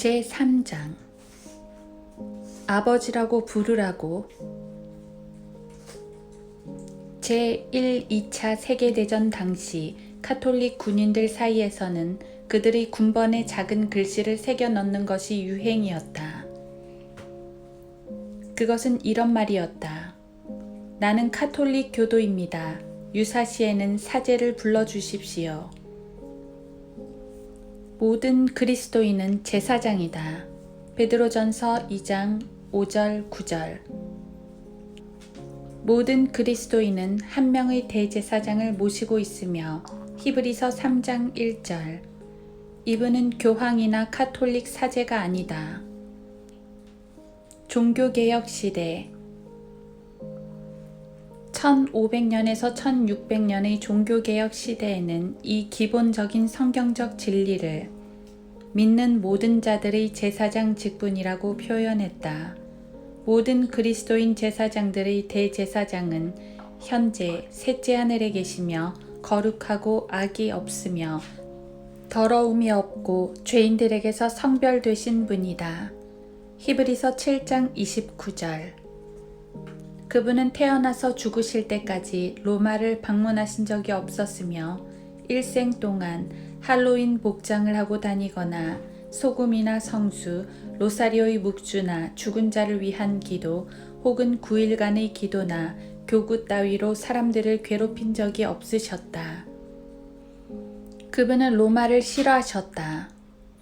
제3장 아버지라고 부르라고. 제1, 2차 세계대전 당시 카톨릭 군인들 사이에서는 그들이 군번에 작은 글씨를 새겨 넣는 것이 유행이었다. 그것은 이런 말이었다. 나는 카톨릭 교도입니다. 유사시에는 사제를 불러주십시오. 모든 그리스도인은 제사장이다. 베드로전서 2장 5절 9절. 모든 그리스도인은 한 명의 대제사장을 모시고 있으며 히브리서 3장 1절. 이분은 교황이나 카톨릭 사제가 아니다. 종교개혁 시대 1500년에서 1600년의 종교개혁 시대에는 이 기본적인 성경적 진리를 믿는 모든 자들의 제사장 직분이라고 표현했다. 모든 그리스도인 제사장들의 대제사장은 현재 셋째 하늘에 계시며 거룩하고 악이 없으며 더러움이 없고 죄인들에게서 성별되신 분이다. 히브리서 7장 29절. 그분은 태어나서 죽으실 때까지 로마를 방문하신 적이 없었으며 일생 동안 할로윈 복장을 하고 다니거나 소금이나 성수, 로사리오의 묵주나 죽은 자를 위한 기도 혹은 9일간의 기도나 교구 따위로 사람들을 괴롭힌 적이 없으셨다. 그분은 로마를 싫어하셨다.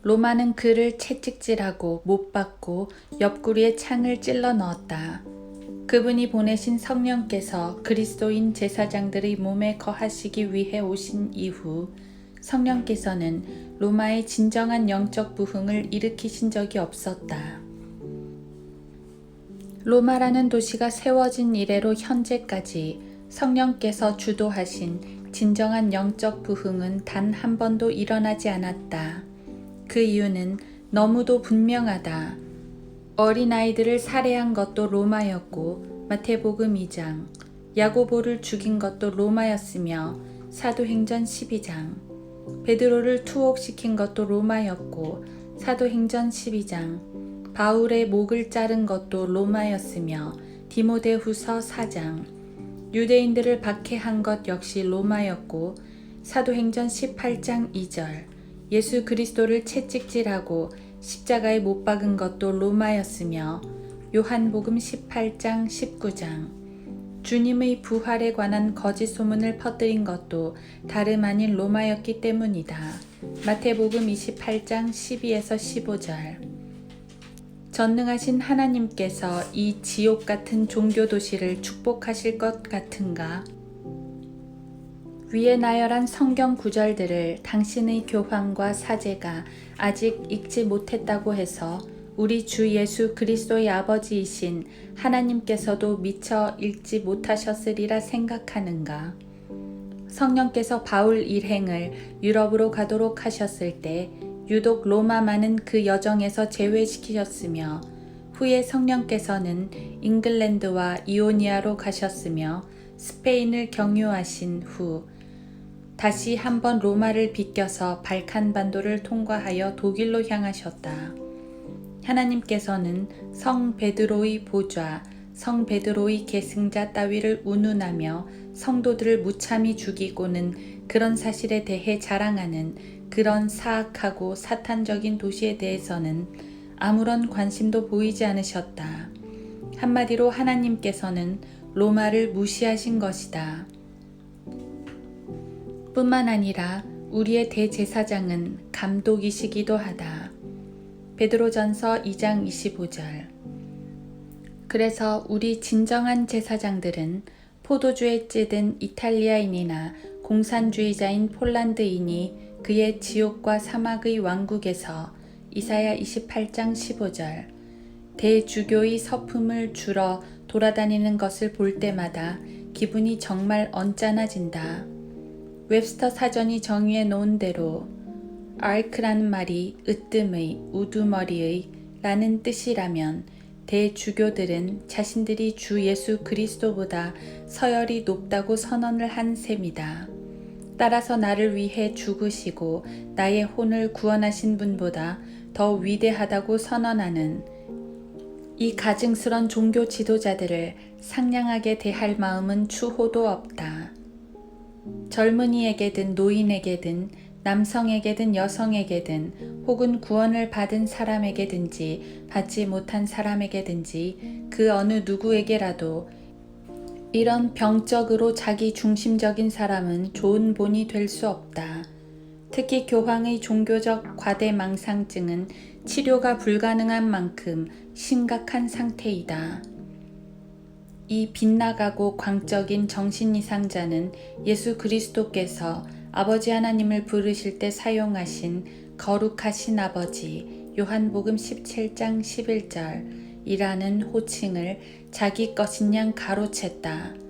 로마는 그를 채찍질하고 못 박고 옆구리에 창을 찔러 넣었다. 그분이 보내신 성령께서 그리스도인 제사장들의 몸에 거하시기 위해 오신 이후 성령께서는 로마의 진정한 영적 부흥을 일으키신 적이 없었다. 로마라는 도시가 세워진 이래로 현재까지 성령께서 주도하신 진정한 영적 부흥은 단 한 번도 일어나지 않았다. 그 이유는 너무도 분명하다. 어린아이들을 살해한 것도 로마였고 마태복음 2장, 야고보를 죽인 것도 로마였으며 사도행전 12장, 베드로를 투옥시킨 것도 로마였고 사도행전 12장, 바울의 목을 자른 것도 로마였으며 디모데후서 4장, 유대인들을 박해한 것 역시 로마였고 사도행전 18장 2절, 예수 그리스도를 채찍질하고 십자가에 못 박은 것도 로마였으며 요한복음 18장 19장, 주님의 부활에 관한 거짓 소문을 퍼뜨린 것도 다름 아닌 로마였기 때문이다. 마태복음 28장 12에서 15절. 전능하신 하나님께서 이 지옥 같은 종교 도시를 축복하실 것 같은가? 위에 나열한 성경 구절들을 당신의 교황과 사제가 아직 읽지 못했다고 해서 우리 주 예수 그리스도의 아버지이신 하나님께서도 미처 읽지 못하셨으리라 생각하는가? 성령께서 바울 일행을 유럽으로 가도록 하셨을 때 유독 로마만은 그 여정에서 제외시키셨으며 후에 성령께서는 잉글랜드와 이오니아로 가셨으며 스페인을 경유하신 후 다시 한번 로마를 비껴서 발칸반도를 통과하여 독일로 향하셨다. 하나님께서는 성 베드로의 보좌, 성 베드로의 계승자 따위를 운운하며 성도들을 무참히 죽이고는 그런 사실에 대해 자랑하는 그런 사악하고 사탄적인 도시에 대해서는 아무런 관심도 보이지 않으셨다. 한마디로 하나님께서는 로마를 무시하신 것이다. 뿐만 아니라 우리의 대제사장은 감독이시기도 하다. 베드로전서 2장 25절. 그래서 우리 진정한 제사장들은 포도주에 찌든 이탈리아인이나 공산주의자인 폴란드인이 그의 지옥과 사막의 왕국에서 이사야 28장 15절 대주교의 서품을 주러 돌아다니는 것을 볼 때마다 기분이 정말 언짢아진다. 웹스터 사전이 정의해 놓은 대로 arc라는 말이 으뜸의, 우두머리의 라는 뜻이라면 대주교들은 자신들이 주 예수 그리스도보다 서열이 높다고 선언을 한 셈이다. 따라서 나를 위해 죽으시고 나의 혼을 구원하신 분보다 더 위대하다고 선언하는 이 가증스런 종교 지도자들을 상냥하게 대할 마음은 추호도 없다. 젊은이에게든 노인에게든 남성에게든 여성에게든 혹은 구원을 받은 사람에게든지 받지 못한 사람에게든지 그 어느 누구에게라도 이런 병적으로 자기 중심적인 사람은 좋은 본이 될 수 없다. 특히 교황의 종교적 과대망상증은 치료가 불가능한 만큼 심각한 상태이다. 이 빗나가고 광적인 정신이상자는 예수 그리스도께서 아버지 하나님을 부르실 때 사용하신 거룩하신 아버지 요한복음 17장 11절 이라는 호칭을 자기 것인 양 가로챘다.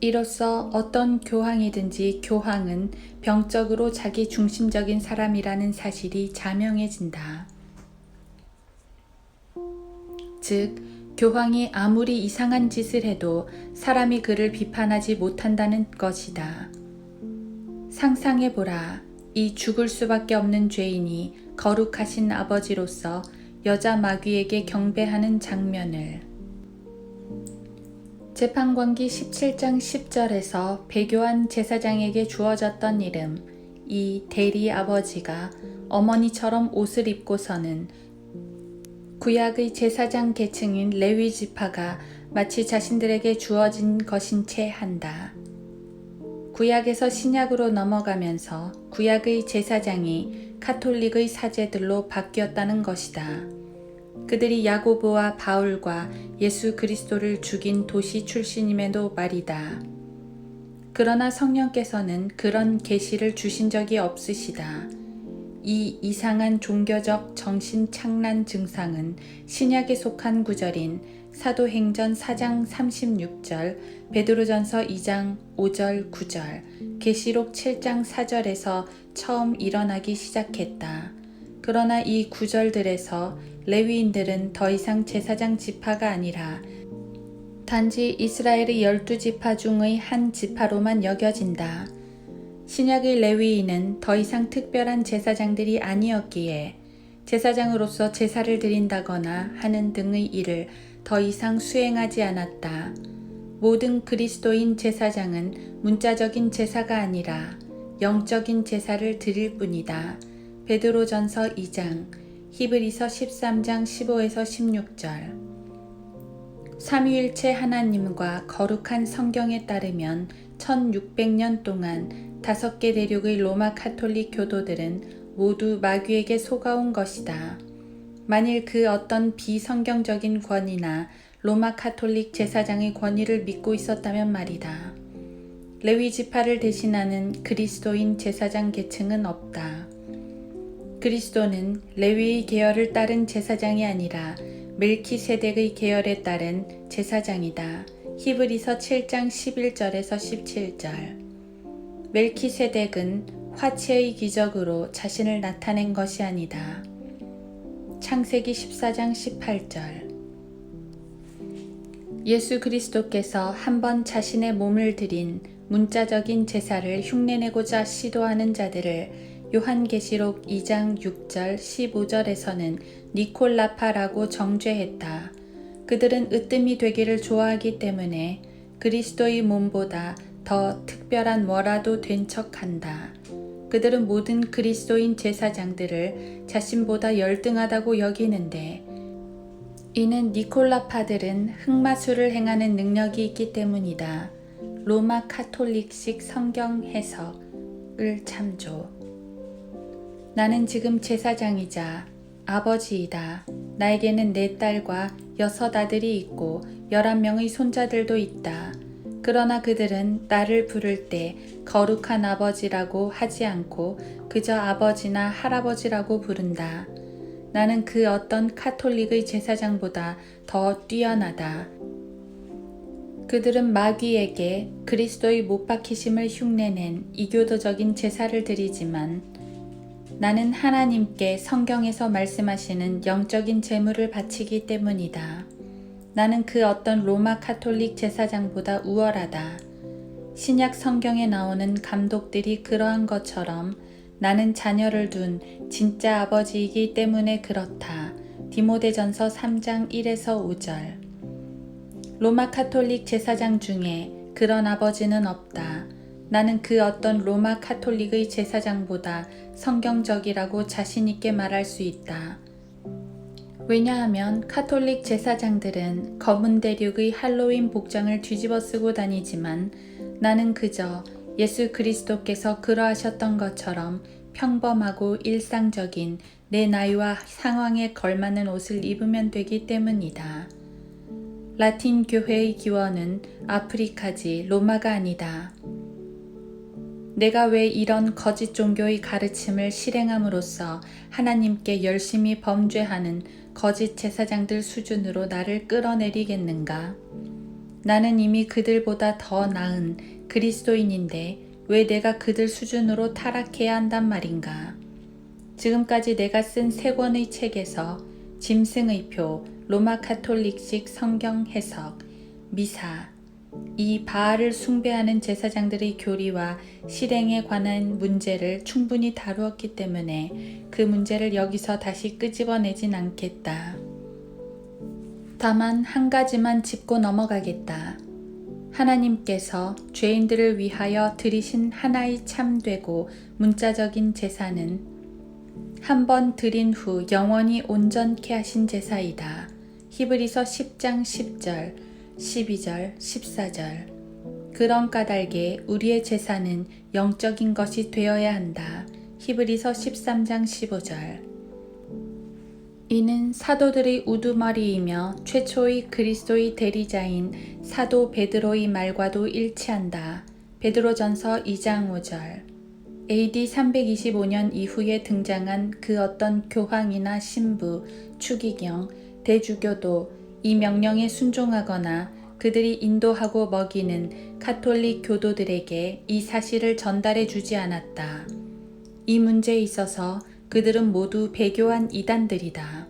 이로써 어떤 교황이든지 교황은 병적으로 자기 중심적인 사람이라는 사실이 자명해진다. 즉, 교황이 아무리 이상한 짓을 해도 사람이 그를 비판하지 못한다는 것이다. 상상해보라. 이 죽을 수밖에 없는 죄인이 거룩하신 아버지로서 여자 마귀에게 경배하는 장면을. 재판관기 17장 10절에서 배교한 제사장에게 주어졌던 이름, 이 대리 아버지가 어머니처럼 옷을 입고서는 구약의 제사장 계층인 레위 지파가 마치 자신들에게 주어진 것인 채 한다. 구약에서 신약으로 넘어가면서 구약의 제사장이 카톨릭의 사제들로 바뀌었다는 것이다. 그들이 야고보와 바울과 예수 그리스도를 죽인 도시 출신임에도 말이다. 그러나 성령께서는 그런 계시를 주신 적이 없으시다. 이 이상한 종교적 정신착란 증상은 신약에 속한 구절인 사도행전 4장 36절, 베드로전서 2장 5절 9절, 계시록 7장 4절에서 처음 일어나기 시작했다. 그러나 이 구절들에서 레위인들은 더 이상 제사장 지파가 아니라 단지 이스라엘의 12지파 중의 한 지파로만 여겨진다. 신약의 레위인은 더 이상 특별한 제사장들이 아니었기에 제사장으로서 제사를 드린다거나 하는 등의 일을 더 이상 수행하지 않았다. 모든 그리스도인 제사장은 문자적인 제사가 아니라 영적인 제사를 드릴 뿐이다. 베드로전서 2장, 히브리서 13장 15에서 16절. 삼위일체 하나님과 거룩한 성경에 따르면 1600년 동안 5개 대륙의 로마 카톨릭 교도들은 모두 마귀에게 속아온 것이다. 만일 그 어떤 비성경적인 권위나 로마 카톨릭 제사장의 권위를 믿고 있었다면 말이다. 레위 지파를 대신하는 그리스도인 제사장 계층은 없다. 그리스도는 레위의 계열을 따른 제사장이 아니라 멜키세덱의 계열에 따른 제사장이다. 히브리서 7장 11절에서 17절. 멜키세덱은 화채의 기적으로 자신을 나타낸 것이 아니다. 창세기 14장 18절. 예수 그리스도께서 한번 자신의 몸을 드린 문자적인 제사를 흉내내고자 시도하는 자들을 요한계시록 2장 6절 15절에서는 니콜라파라고 정죄했다. 그들은 으뜸이 되기를 좋아하기 때문에 그리스도의 몸보다 더 특별한 뭐라도 된 척한다. 그들은 모든 그리스도인 제사장들을 자신보다 열등하다고 여기는데 이는 니콜라파들은 흑마술을 행하는 능력이 있기 때문이다. 로마 카톨릭식 성경 해석을 참조. 나는 지금 제사장이자 아버지이다. 나에게는 4딸과 6 아들이 있고 11명의 손자들도 있다. 그러나 그들은 나를 부를 때 거룩한 아버지라고 하지 않고 그저 아버지나 할아버지라고 부른다. 나는 그 어떤 카톨릭의 제사장보다 더 뛰어나다. 그들은 마귀에게 그리스도의 못 박히심을 흉내낸 이교도적인 제사를 드리지만 나는 하나님께 성경에서 말씀하시는 영적인 제물을 바치기 때문이다. 나는 그 어떤 로마 카톨릭 제사장보다 우월하다. 신약 성경에 나오는 감독들이 그러한 것처럼 나는 자녀를 둔 진짜 아버지이기 때문에 그렇다. 디모데전서 3장 1에서 5절. 로마 카톨릭 제사장 중에 그런 아버지는 없다. 나는 그 어떤 로마 카톨릭의 제사장보다 성경적이라고 자신있게 말할 수 있다. 왜냐하면 카톨릭 제사장들은 검은 대륙의 할로윈 복장을 뒤집어 쓰고 다니지만 나는 그저 예수 그리스도께서 그러하셨던 것처럼 평범하고 일상적인 내 나이와 상황에 걸맞는 옷을 입으면 되기 때문이다. 라틴 교회의 기원은 아프리카지 로마가 아니다. 내가 왜 이런 거짓 종교의 가르침을 실행함으로써 하나님께 열심히 범죄하는 거짓 제사장들 수준으로 나를 끌어내리겠는가? 나는 이미 그들보다 더 나은 그리스도인인데 왜 내가 그들 수준으로 타락해야 한단 말인가? 지금까지 내가 쓴 3권의 책에서 짐승의 표, 로마 카톨릭식 성경 해석, 미사, 이 바알을 숭배하는 제사장들의 교리와 실행에 관한 문제를 충분히 다루었기 때문에 그 문제를 여기서 다시 끄집어내진 않겠다. 다만 한 가지만 짚고 넘어가겠다. 하나님께서 죄인들을 위하여 드리신 하나의 참되고 문자적인 제사는 한 번 드린 후 영원히 온전케 하신 제사이다. 히브리서 10장 10절, 12절, 14절. 그런 까닭에 우리의 제사는 영적인 것이 되어야 한다. 히브리서 13장 15절. 이는 사도들의 우두머리이며 최초의 그리스도의 대리자인 사도 베드로의 말과도 일치한다. 베드로전서 2장 5절. AD 325년 이후에 등장한 그 어떤 교황이나 신부, 추기경, 대주교도 이 명령에 순종하거나 그들이 인도하고 먹이는 가톨릭 교도들에게 이 사실을 전달해 주지 않았다. 이 문제에 있어서 그들은 모두 배교한 이단들이다.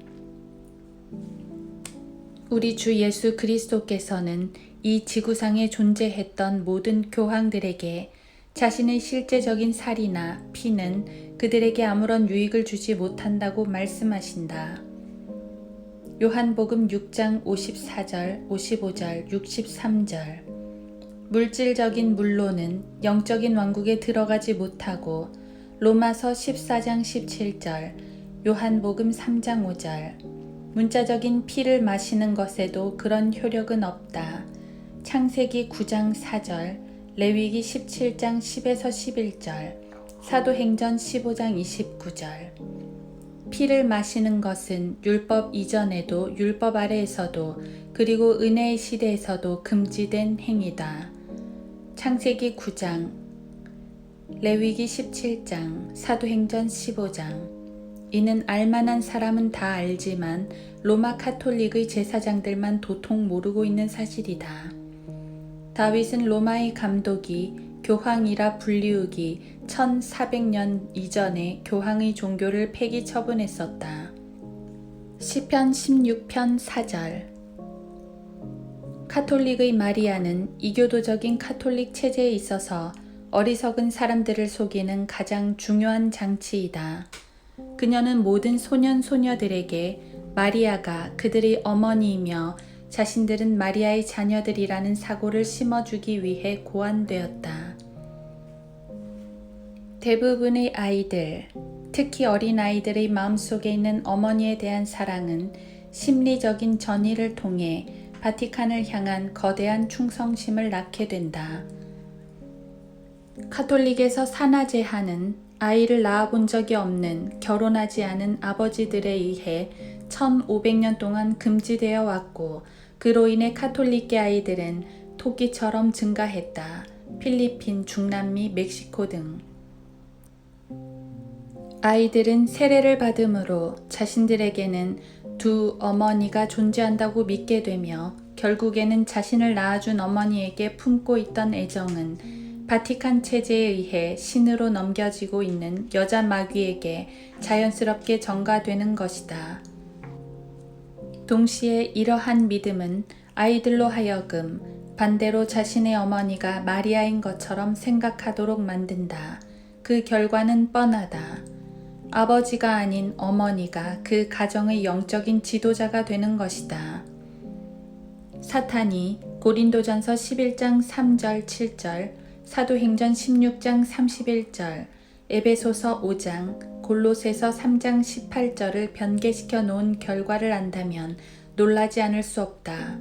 우리 주 예수 그리스도께서는 이 지구상에 존재했던 모든 교황들에게 자신의 실제적인 살이나 피는 그들에게 아무런 유익을 주지 못한다고 말씀하신다. 요한복음 6장 54절, 55절, 63절. 물질적인 물로는 영적인 왕국에 들어가지 못하고 로마서 14장 17절, 요한복음 3장 5절. 문자적인 피를 마시는 것에도 그런 효력은 없다. 창세기 9장 4절, 레위기 17장 10에서 11절, 사도행전 15장 29절. 피를 마시는 것은 율법 이전에도 율법 아래에서도 그리고 은혜의 시대에서도 금지된 행위다. 창세기 9장, 레위기 17장, 사도행전 15장. 이는 알만한 사람은 다 알지만 로마 카톨릭의 제사장들만 도통 모르고 있는 사실이다. 다윗은 로마의 감독이 교황이라 불리우기 1400년 이전에 교황의 종교를 폐기 처분했었다. 시편 16편 4절. 카톨릭의 마리아는 이교도적인 카톨릭 체제에 있어서 어리석은 사람들을 속이는 가장 중요한 장치이다. 그녀는 모든 소년 소녀들에게 마리아가 그들의 어머니이며 자신들은 마리아의 자녀들이라는 사고를 심어주기 위해 고안되었다. 대부분의 아이들, 특히 어린아이들의 마음속에 있는 어머니에 대한 사랑은 심리적인 전이를 통해 바티칸을 향한 거대한 충성심을 낳게 된다. 카톨릭에서 산하제하는 아이를 낳아본 적이 없는 결혼하지 않은 아버지들에 의해 1500년 동안 금지되어 왔고 그로 인해 카톨릭계 아이들은 토끼처럼 증가했다. 필리핀, 중남미, 멕시코 등. 아이들은 세례를 받음으로 자신들에게는 두 어머니가 존재한다고 믿게 되며 결국에는 자신을 낳아준 어머니에게 품고 있던 애정은 바티칸 체제에 의해 신으로 넘겨지고 있는 여자 마귀에게 자연스럽게 전가되는 것이다. 동시에 이러한 믿음은 아이들로 하여금 반대로 자신의 어머니가 마리아인 것처럼 생각하도록 만든다. 그 결과는 뻔하다. 아버지가 아닌 어머니가 그 가정의 영적인 지도자가 되는 것이다. 사탄이 고린도전서 11장 3절 7절, 사도행전 16장 31절, 에베소서 5장, 골로새서 3장 18절을 변개시켜 놓은 결과를 안다면 놀라지 않을 수 없다.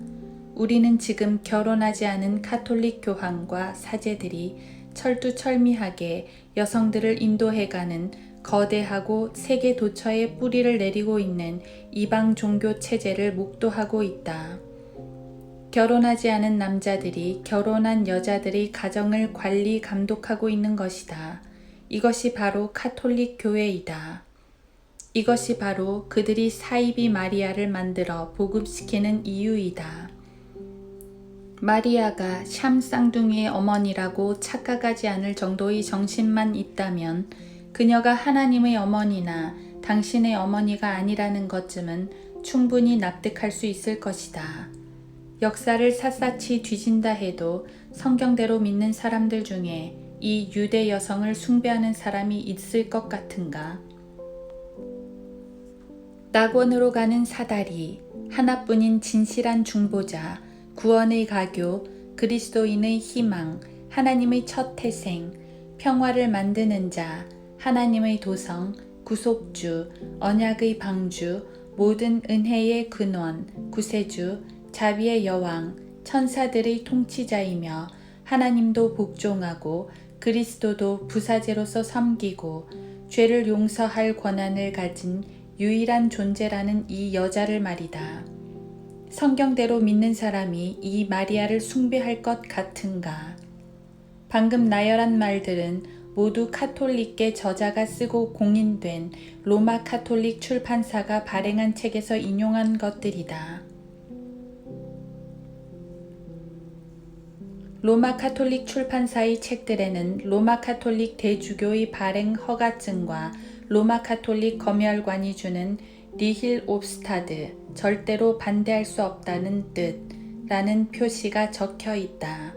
우리는 지금 결혼하지 않은 가톨릭 교황과 사제들이 철두철미하게 여성들을 인도해가는 거대하고 세계 도처에 뿌리를 내리고 있는 이방 종교 체제를 목도하고 있다. 결혼하지 않은 남자들이 결혼한 여자들의 가정을 관리 감독하고 있는 것이다. 이것이 바로 가톨릭 교회이다. 이것이 바로 그들이 사이비 마리아를 만들어 보급시키는 이유이다. 마리아가 샴 쌍둥이의 어머니라고 착각하지 않을 정도의 정신만 있다면 그녀가 하나님의 어머니나 당신의 어머니가 아니라는 것쯤은 충분히 납득할 수 있을 것이다. 역사를 샅샅이 뒤진다 해도 성경대로 믿는 사람들 중에 이 유대 여성을 숭배하는 사람이 있을 것 같은가? 낙원으로 가는 사다리, 하나뿐인 진실한 중보자, 구원의 가교, 그리스도인의 희망, 하나님의 첫 태생, 평화를 만드는 자, 하나님의 도성, 구속주, 언약의 방주, 모든 은혜의 근원, 구세주, 자비의 여왕, 천사들의 통치자이며 하나님도 복종하고 그리스도도 부사제로서 섬기고 죄를 용서할 권한을 가진 유일한 존재라는 이 여자를 말이다. 성경대로 믿는 사람이 이 마리아를 숭배할 것 같은가? 방금 나열한 말들은 모두 카톨릭계 저자가 쓰고 공인된 로마 카톨릭 출판사가 발행한 책에서 인용한 것들이다. 로마 카톨릭 출판사의 책들에는 로마 카톨릭 대주교의 발행 허가증과 로마 카톨릭 검열관이 주는 니힐 옵스타드, 절대로 반대할 수 없다는 뜻라는 표시가 적혀 있다.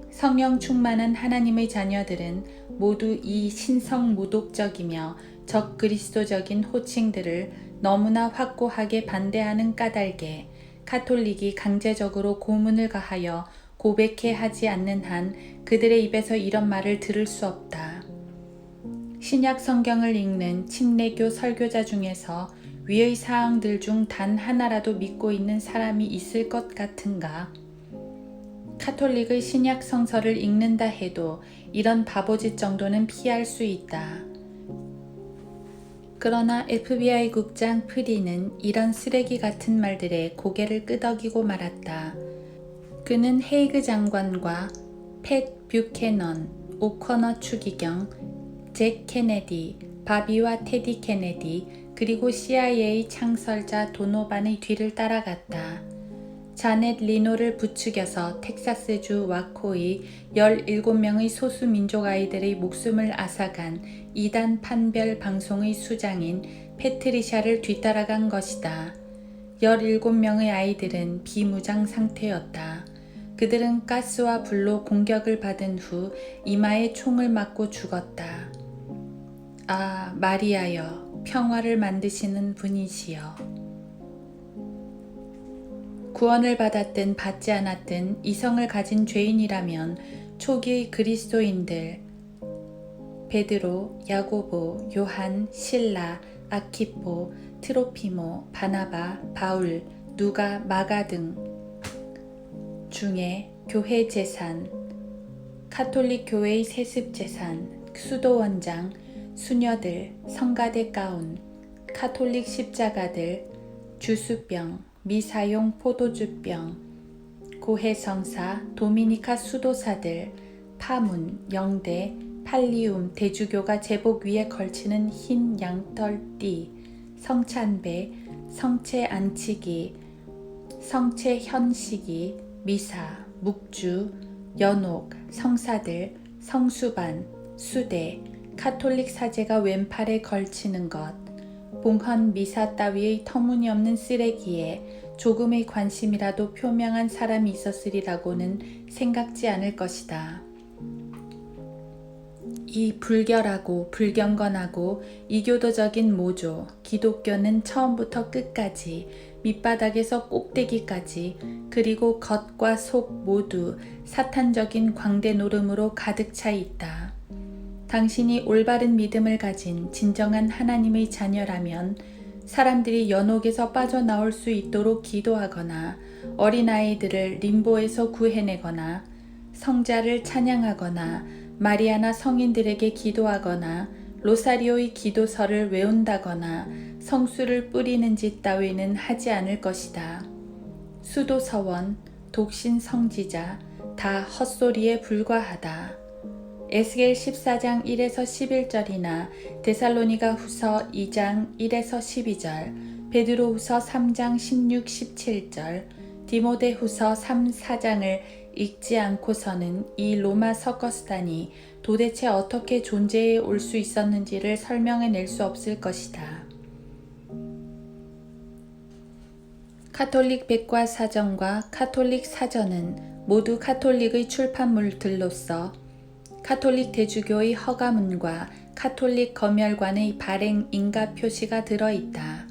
성령 충만한 하나님의 자녀들은 모두 이 신성모독적이며 적그리스도적인 호칭들을 너무나 확고하게 반대하는 까닭에 카톨릭이 강제적으로 고문을 가하여 고백해 하지 않는 한 그들의 입에서 이런 말을 들을 수 없다. 신약 성경을 읽는 침례교 설교자 중에서 위의 사항들 중 단 하나라도 믿고 있는 사람이 있을 것 같은가? 카톨릭의 신약 성서를 읽는다 해도 이런 바보짓 정도는 피할 수 있다. 그러나 FBI 국장 프리는 이런 쓰레기 같은 말들에 고개를 끄덕이고 말았다. 그는 헤이그 장관과 팻 뷰캐넌, 오커너 추기경, 잭 케네디, 바비와 테디 케네디, 그리고 CIA 창설자 도노반의 뒤를 따라갔다. 자넷 리노를 부추겨서 텍사스주 와코의 17명의 소수민족 아이들의 목숨을 앗아간 이단 판별 방송의 수장인 패트리샤를 뒤따라간 것이다. 17명의 아이들은 비무장 상태였다. 그들은 가스와 불로 공격을 받은 후 이마에 총을 맞고 죽었다. 아, 마리아여, 평화를 만드시는 분이시여. 구원을 받았든 받지 않았든 이성을 가진 죄인이라면 초기 그리스도인들 베드로, 야고보, 요한, 실라, 아키포, 트로피모, 바나바, 바울, 누가, 마가 등 중에 교회 재산, 카톨릭 교회의 세습 재산, 수도원장, 수녀들, 성가대 가운, 카톨릭 십자가들, 주수병, 미사용 포도주병, 고해성사, 도미니카 수도사들, 파문, 영대, 팔리움 대주교가 제복 위에 걸치는 흰 양털띠, 성찬배, 성체 안치기, 성체 현식이, 미사, 묵주, 연옥, 성사들, 성수반, 수대, 카톨릭 사제가 왼팔에 걸치는 것, 봉헌 미사 따위의 터무니없는 쓰레기에 조금의 관심이라도 표명한 사람이 있었으리라고는 생각지 않을 것이다. 이 불결하고 불경건하고 이교도적인 모조, 기독교는 처음부터 끝까지 밑바닥에서 꼭대기까지 그리고 겉과 속 모두 사탄적인 광대 노름으로 가득 차 있다. 당신이 올바른 믿음을 가진 진정한 하나님의 자녀라면 사람들이 연옥에서 빠져나올 수 있도록 기도하거나 어린아이들을 림보에서 구해내거나 성자를 찬양하거나 마리아나 성인들에게 기도하거나 로사리오의 기도서를 외운다거나 성수를 뿌리는 짓 따위는 하지 않을 것이다. 수도서원, 독신 성지자 다 헛소리에 불과하다. 에스겔 14장 1에서 11절이나 데살로니가 후서 2장 1에서 12절, 베드로 후서 3장 16, 17절, 디모데 후서 3, 4장을 읽지 않고서는 이 로마 서커스단이 도대체 어떻게 존재해 올 수 있었는지를 설명해낼 수 없을 것이다. 카톨릭 백과사전과 카톨릭 사전은 모두 카톨릭의 출판물들로서 카톨릭 대주교의 허가문과 카톨릭 검열관의 발행 인가 표시가 들어있다.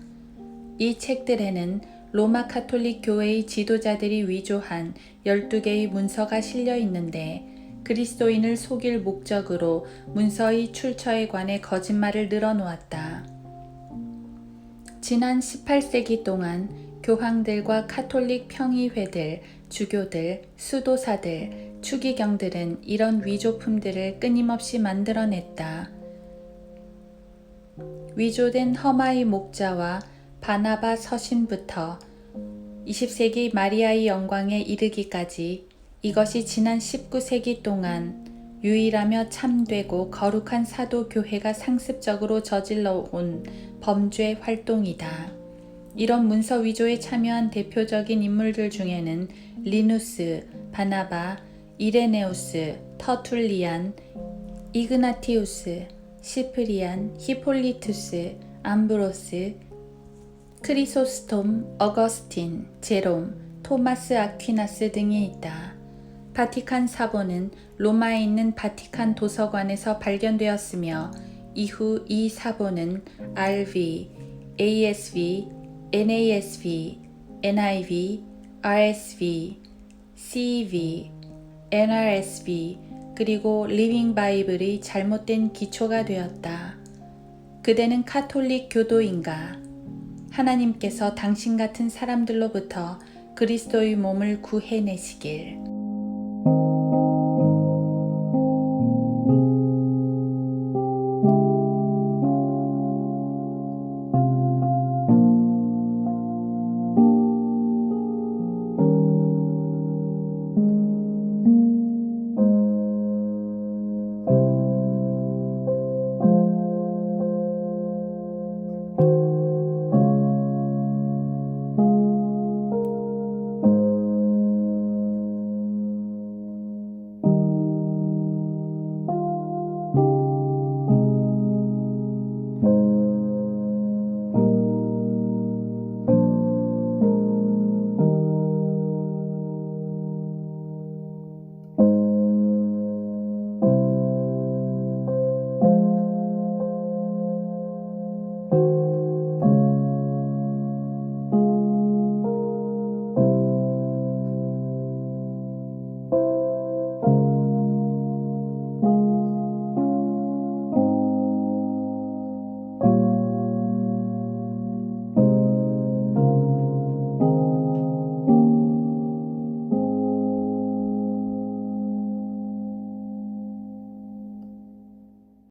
이 책들에는 로마 카톨릭 교회의 지도자들이 위조한 12개의 문서가 실려 있는데 그리스도인을 속일 목적으로 문서의 출처에 관해 거짓말을 늘어놓았다. 지난 18세기 동안 교황들과 카톨릭 평의회들, 주교들, 수도사들, 추기경들은 이런 위조품들을 끊임없이 만들어냈다. 위조된 허마의 목자와 바나바 서신부터 20세기 마리아의 영광에 이르기까지 이것이 지난 19세기 동안 유일하며 참되고 거룩한 사도교회가 상습적으로 저질러 온 범죄 활동이다. 이런 문서 위조에 참여한 대표적인 인물들 중에는 리누스, 바나바, 이레네우스, 터툴리안, 이그나티우스, 시프리안, 히폴리투스, 암브로스, 크리소스톰, 어거스틴, 제롬, 토마스 아퀴나스 등이 있다. 바티칸 사본은 로마에 있는 바티칸 도서관에서 발견되었으며 이후 이 사본은 RV, ASV, NASV, NIV, RSV, CEV, NRSV 그리고 리빙 바이블의 잘못된 기초가 되었다. 그대는 카톨릭 교도인가? 하나님께서 당신 같은 사람들로부터 그리스도의 몸을 구해내시길.